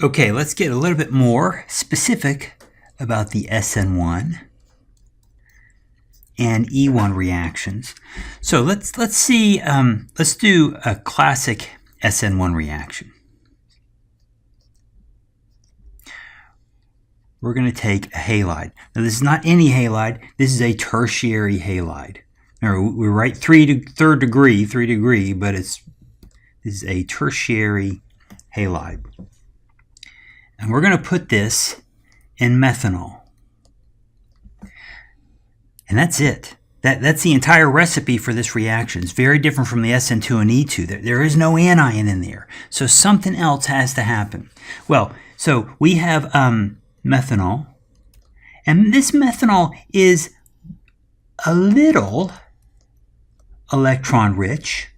Okay, let's get a little bit more specific about the SN1 and E1 reactions. So let's see. Let's do a classic SN1 reaction. We're going to take a halide. Now this is not any halide. This is a tertiary halide. Now we write 3rd degree, but this is a tertiary halide. And we're going to put this in methanol. And that's it. That's the entire recipe for this reaction. It's very different from the SN2 and E2. There is no anion in there. So something else has to happen. Well, so we have methanol. And this methanol is a little electron rich.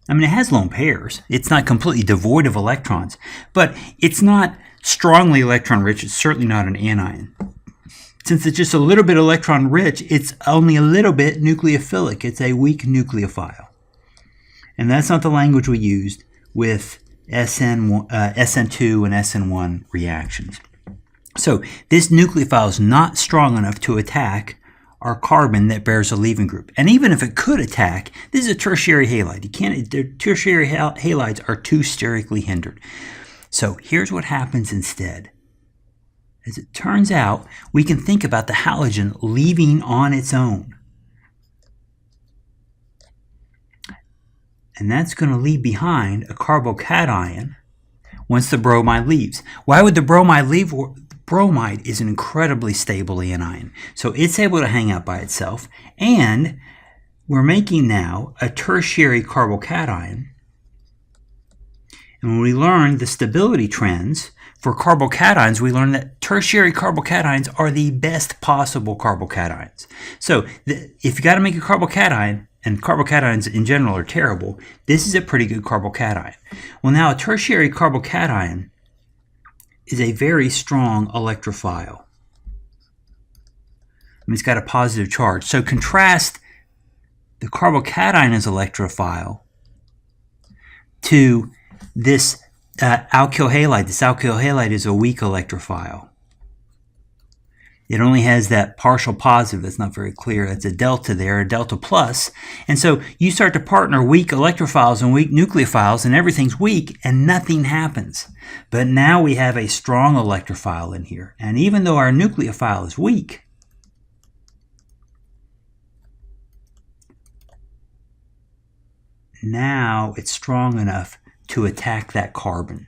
I mean, it has lone pairs. It's not completely devoid of electrons. But it's not strongly electron rich. It's certainly not an anion. Since it's just a little bit electron rich, it's only a little bit nucleophilic. It's a weak nucleophile. And that's not the language we used with SN2 and SN1 reactions. So this nucleophile is not strong enough to attack our carbon that bears a leaving group. And even if it could attack, this is a tertiary halide. The tertiary halides are too sterically hindered. So here's what happens instead. As it turns out, we can think about the halogen leaving on its own. And that's going to leave behind a carbocation once the bromide leaves. Why would the bromide leave? Bromide is an incredibly stable anion. So it's able to hang out by itself. And we're making now a tertiary carbocation. And when we learn the stability trends for carbocations, we learn that tertiary carbocations are the best possible carbocations. So if you got to make a carbocation, and carbocations in general are terrible, this is a pretty good carbocation. Well, now a tertiary carbocation is a very strong electrophile. I mean, it's got a positive charge. So contrast the carbocation as electrophile to this alkyl halide. This alkyl halide is a weak electrophile. It only has that partial positive that's not very clear. That's a delta there, a delta plus. And so you start to partner weak electrophiles and weak nucleophiles, and everything's weak, and nothing happens. But now we have a strong electrophile in here. And even though our nucleophile is weak, now it's strong enough to attack that carbon.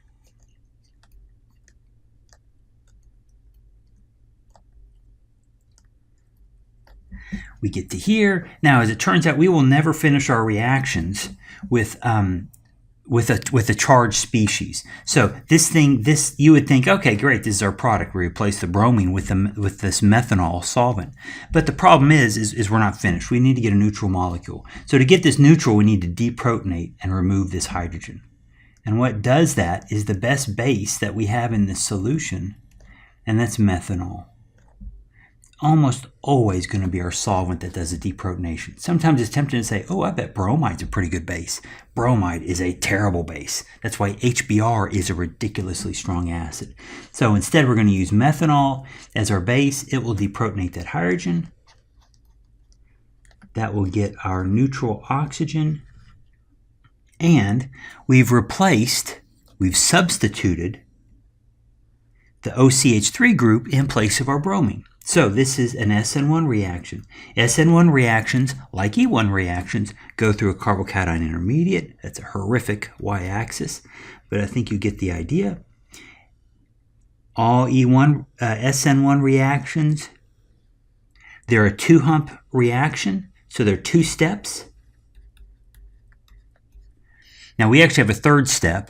We get to here. Now, as it turns out, we will never finish our reactions with a charged species. So this you would think, okay, great, this is our product. We replace the bromine with this methanol solvent. But the problem is we're not finished. We need to get a neutral molecule. So to get this neutral, we need to deprotonate and remove this hydrogen. And what does that is the best base that we have in this solution, and that's methanol. Almost always going to be our solvent that does the deprotonation. Sometimes it's tempting to say, oh, I bet bromide's a pretty good base. Bromide is a terrible base. That's why HBr is a ridiculously strong acid. So instead we're going to use methanol as our base. It will deprotonate that hydrogen. That will get our neutral oxygen. And we've substituted the OCH3 group in place of our bromine. So this is an SN1 reaction. SN1 reactions, like E1 reactions, go through a carbocation intermediate. That's a horrific y-axis, but I think you get the idea. All SN1 reactions, they're a two-hump reaction, so they're 2 steps. Now we actually have a third step,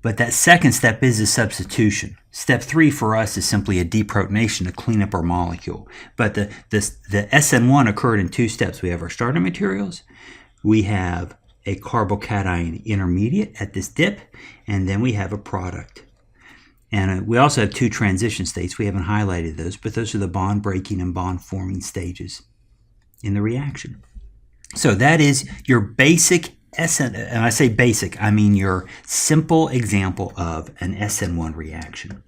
but that second step is a substitution. Step 3 for us is simply a deprotonation to clean up our molecule. But the SN1 occurred in 2 steps. We have our starting materials, we have a carbocation intermediate at this dip, and then we have a product. And we also have 2 transition states. We haven't highlighted those, but those are the bond breaking and bond forming stages in the reaction. So that is your basic and I say basic, I mean your simple example of an SN1 reaction.